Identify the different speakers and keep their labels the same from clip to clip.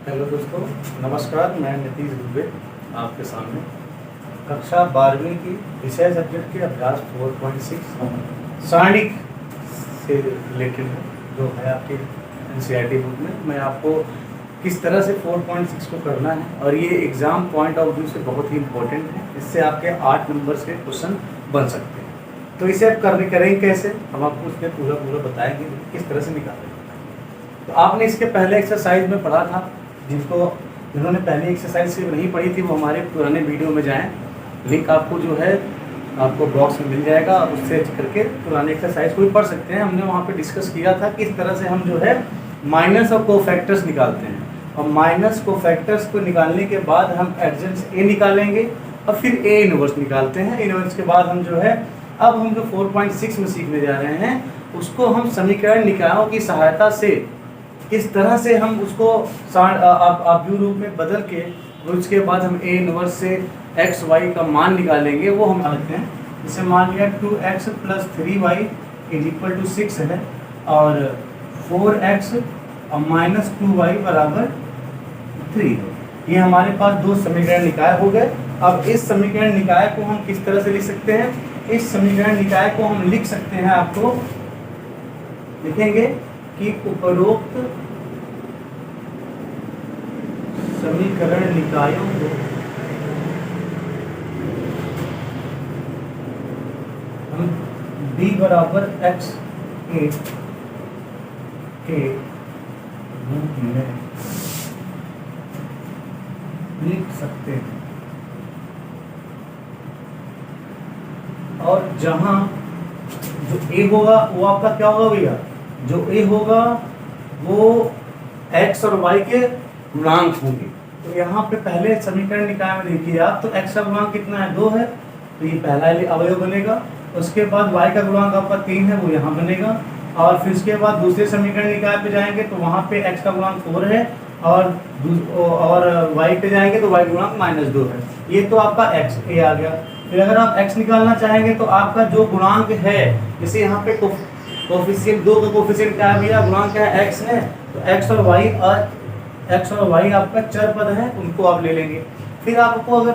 Speaker 1: Hello दोस्तों, नमस्कार। मैं नीतीश दुबे आपके सामने कक्षा 12वीं की विषय सब्जेक्ट के अभ्यास 4.6 सारणिक से रिलेटेड है, जो है आपके एनसीईआरटी बुक में। मैं आपको किस तरह से 4.6 को करना है, और ये एग्ज़ाम पॉइंट ऑफ व्यू से बहुत ही इम्पोर्टेंट है। इससे आपके 8 नंबर से क्वेश्चन बन सकते हैं। तो इसे आप करेंगे कैसे, हम आपको उसमें पूरा बताएंगे किस तरह से निकालेंगे। तो आपने इसके पहले एक्सरसाइज में पढ़ा था। जिन्होंने पहली एक्सरसाइज सिर्फ नहीं पढ़ी थी वो हमारे पुराने वीडियो में जाएं, लिंक आपको जो है आपको बॉक्स में मिल जाएगा, उससे करके पुराने एक्सरसाइज को भी पढ़ सकते हैं। हमने वहाँ पे डिस्कस किया था किस तरह से हम जो है माइनस और कोफैक्टर्स निकालते हैं, और माइनस कोफैक्टर्स को निकालने के बाद हम एडजेंस ए निकालेंगे और फिर ए इनवर्स निकालते हैं। इनवर्स के बाद हम जो है अब हम जो 4.6 में सीखने जा रहे हैं उसको हम समीकरण निकायों की सहायता से किस तरह से हम उसको आप रूप में बदल के उसके बाद हम ए इनवर्स से एक्स वाई का मान निकालेंगे, वो हम जानते हैं। जैसे मान लिया 2x + 3y = 6 है, और 4x और -2y = 3 है। ये हमारे पास दो समीकरण निकाय हो गए। अब इस समीकरण निकाय को हम किस तरह से लिख सकते हैं? इस समीकरण निकाय को हम लिख सकते हैं, आपको लिखेंगे कि उपरोक्त समीकरण निकायों को हम b = x के रूप में लिख सकते हैं, और जहां जो a होगा वो आपका क्या होगा भैया? जो a होगा वो x और y के गुणांक होंगे। तो यहाँ पे पहले समीकरण निकाय में देखिए आप, तो x का गुणांक कितना है? 2 है, तो ये पहला अवयव बनेगा। उसके बाद y का गुणांक आपका 3 है, वो यहाँ बनेगा। और फिर उसके बाद दूसरे समीकरण निकाय पे जाएंगे तो वहाँ पे x का गुणांक 4 है, और y पे जाएंगे तो y गुणांक -2 है। ये तो आपका x a आ गया। फिर अगर आप x निकालना चाहेंगे तो आपका जो गुणांक है, जैसे यहाँ पे कोफिशिएंट 2 का कोफिशिएंट क्या है भैया? गुणांक क्या है? x है। तो x और y आपका चर पद है, उनको आप ले लेंगे। फिर आपको अगर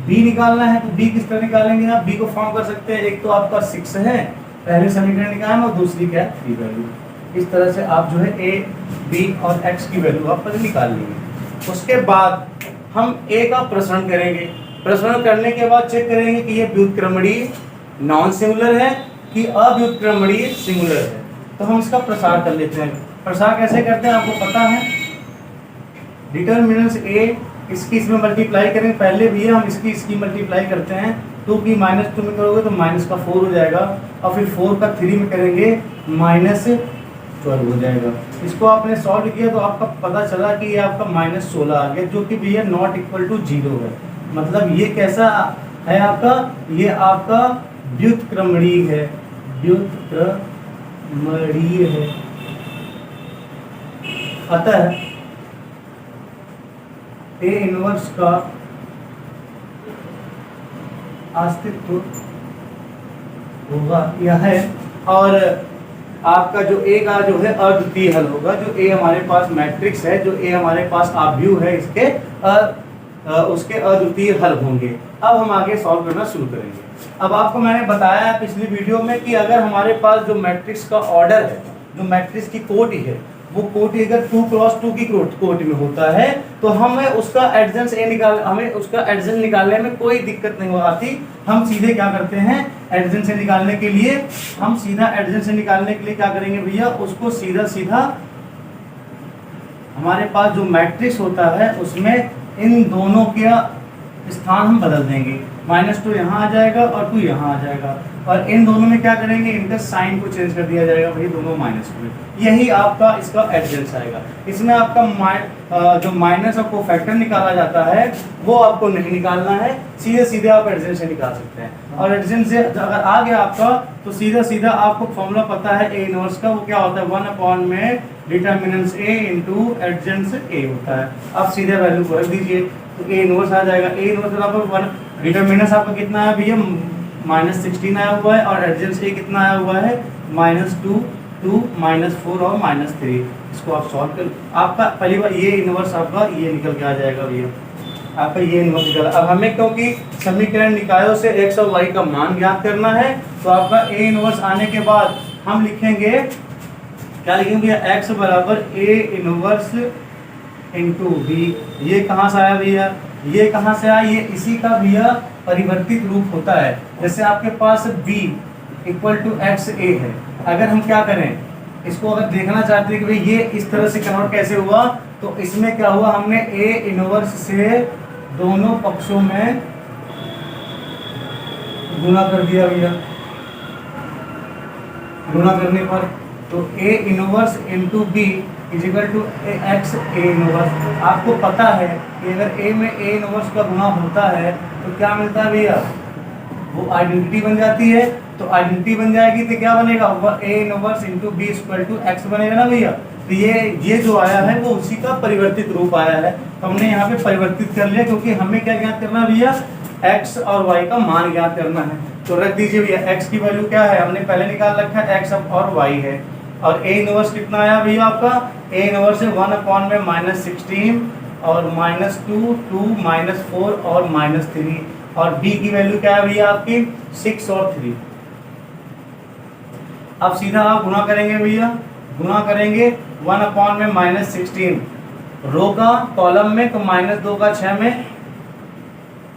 Speaker 1: b निकालना है तो b किस तरह निकालेंगे? आप b को फॉर्म कर सकते हैं। एक तो आपका 6 है पहले समीकरण निकाय में, और दूसरी क्या है? 3 वैल्यू। इस तरह से आप जो है a, b और x की वैल्यू आप निकाल लेंगे। उसके बाद हम a का प्रसरण करेंगे। प्रसरण करने के बाद चेक करेंगे कि ये व्युत्क्रमणीय नॉन सिंगुलर है कि अव्युत्क्रमणीय सिंगुलर है। तो हम इसका प्रसार कर लेते हैं। प्रसार कैसे करते हैं आपको पता है? डिटर्मिनेंट्स a इसकी इसमें मल्टीप्लाई करेंगे। पहले भी हम इसकी मल्टीप्लाई करते हैं। 2 की -2 में करोगे तो -4 हो जाएगा, और फिर 4 का 3 में करेंगे -12 हो जाएगा। इसको आपने सॉल्व किया तो आपका पता चला कि ये आपका -16 आ गया, जो कि भैया ≠ 0 है। मतलब ये कैसा है आपका? ये आपका व्युत्क्रमणीय है, व्युत्क्रमणीय है। अतः ए इनवर्स का अस्तित्व होगा यह है, और आपका जो ए का जो है अद्वितीय हल होगा। जो ए हमारे पास मैट्रिक्स है, जो ए हमारे पास आव्यूह है, इसके उसके अद्वितीय हल होंगे। अब हम आगे सॉल्व करना शुरू करेंगे। अब आपको मैंने बताया पिछली वीडियो में कि अगर हमारे पास जो मैट्रिक्स का ऑर्डर है, जो मैट्रिक्स की कोटि है, वो कोटि अगर 2 × 2 की कोटि में होता है तो हमें उसका एडजेंस निकालने में कोई दिक्कत नहीं आती। हम सीधे क्या करते हैं? एडजेंस निकालने के लिए क्या करेंगे भैया? उसको सीधा हमारे पास जो मैट्रिक्स होता है उसमें इन दोनों के स्थान हम बदल देंगे। -2 यहाँ आ जाएगा और 2 यहाँ आ जाएगा, और इन दोनों में क्या करेंगे? इनका साइन को चेंज कर दिया जाएगा भाई, दोनों -2। यही आपका इसका एडजेंस आएगा। इसमें आपका जो माइनस और कोफैक्टर निकाला जाता है वो आपको नहीं निकालना है, सीधे आप एडजेंस से निकाल सकते हैं। और एडजेंस से अगर आ गया आपका तो सीधा आपको फॉर्मूला पता है ए इनवर्स का। वो क्या होता है? 1 में डिटर्मिनेंट्स a × एडजेंस a होता है। आप सीधे वैल्यू को रख दीजिए तो ए इनवर्स आ जाएगा। ए इनवर्स बराबर 1, डिटर्मिनेंट्स आपका कितना है भैया? -16 आया हुआ है, और एडजेंस a कितना आया हुआ है? -2 2 -4 और -3। इसको आप सॉल्व कर, आपका पहली बार ये इनवर्स आपका ये निकल के आ जाएगा भैया, आपका ये इनवर्स निकल। अब हमें क्योंकि समीकरण निकायों से x और y का मान ज्ञात करना है, तो आपका a इनवर्स आने के बाद हम लिखेंगे, क्या लिखेंगे, x बराबर a इनवर्स इंटू बी। ये कहाँ से आया भैया, ये कहाँ से आया, ये इसी का भैया परिवर्तित रूप होता है। जैसे आपके पास b इक्वल टू एक्स ए है, अगर हम क्या करें, इसको अगर देखना चाहते हैं कि भाई ये इस तरह से कन्वर्ट कैसे हुआ, तो इसमें क्या हुआ, हमने a इनवर्स से दोनों पक्षों में गुणा कर दिया भैया। गुणा करने पर तो a inverse into B is equal to X A inverse. आपको पता है कि अगर a में a इनवर्स का गुणा होता है तो क्या मिलता है भैया, वो आइडेंटिटी बन जाती है। तो आइडेंटिटी बन जाएगी तो क्या बनेगा, a inverse into B equal to X बनेगा ना भैया। तो ये जो आया है वो उसी का परिवर्तित रूप आया है, तो हमने यहाँ पे परिवर्तित कर लिया, क्योंकि हमें क्या ज्ञात करना है भैया, x और y का मान ज्ञात करना है। तो रख दीजिए भैया, x की वैल्यू क्या है, हमने पहले निकाल रखा है, x और y है। और a इनवर्स कितना आया भैया आपका, a इनवर्स है 1/-16 और -2, 2, -4 और -3। और b की वैल्यू क्या है भैया आपकी 6 और 3। अब सीधा आप गुणा करेंगे भैया, गुणा करेंगे 1/-16 रो का कॉलम में, तो -2 का 6 में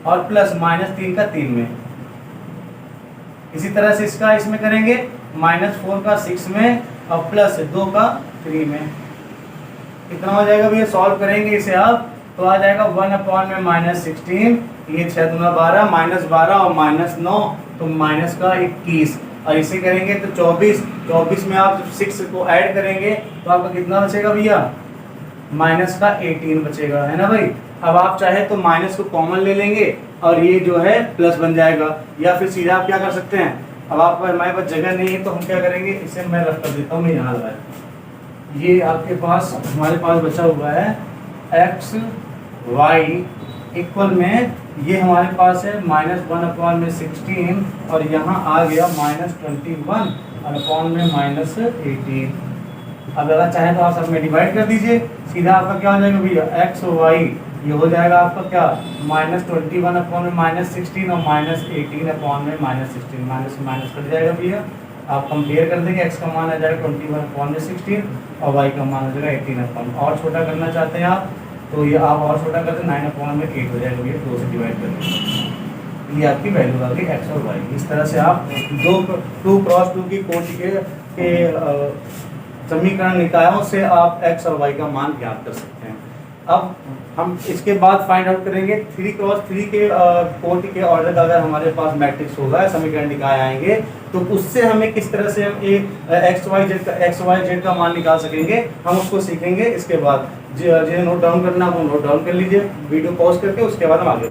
Speaker 1: और प्लस -3 का 3 में। इसी तरह से इसका इसमें करेंगे -4 का 6 में और प्लस 2 का 3 में। कितना हो जाएगा भैया, सॉल्व करेंगे इसे आप तो आ जाएगा 1/-16, ये 6 दूना 12, -12 और -9 तो माइनस का 21। और इसे करेंगे तो 24 में आप 6 को ऐड करेंगे तो आपका कितना बचेगा भैया, माइनस का 18 बचेगा, है ना भाई। अब आप चाहे तो माइनस को कॉमन ले लेंगे और ये जो है प्लस बन जाएगा, या फिर सीधा आप क्या कर सकते हैं, अब आप हमारे पास जगह नहीं है तो हम क्या करेंगे, इसे मैं रख कर देता हूँ, मैं यहाँ लगाया। ये आपके पास हमारे पास बचा हुआ है x y इक्वल में, ये हमारे पास है -1/16 और यहाँ आ गया -21 और अपॉन में -18। अब अगर चाहे तो आप सब में डिवाइड कर दीजिए, सीधा आपका क्या हो जाएगा भैया, x y ये हो जाएगा आपका क्या, -21 अपॉन में -16 और -18 अपॉन में -16, माइनस कट जाएगा भैया। आप कंपेयर कर देंगे, x का मान आ जाएगा 21 अपॉन में 16 और y का मान आ जाएगा 18 अपॉन। और छोटा करना चाहते हैं आप तो ये आप और छोटा करते 9 अपॉन में 8 हो जाएगा भैया, 2 से डिवाइड करके। ये आपकी वैल्यू आ गई x और y। इस तरह से आप 2x2 की कोटि के समीकरण निकायों से आप x और y का मान ज्ञात कर सकते हैं। अब हम इसके बाद फाइंड आउट करेंगे 3x3 के कोटि के ऑर्डर का अगर हमारे पास मैट्रिक्स होगा, समीकरण निकाय आएंगे, तो उससे हमें किस तरह से हम एक एक्स वाई जेड का मान निकाल सकेंगे, हम उसको सीखेंगे। इसके बाद जिन्हें नोट डाउन करना वो नोट डाउन कर लीजिए, वीडियो पॉज करके, उसके बाद हम आगे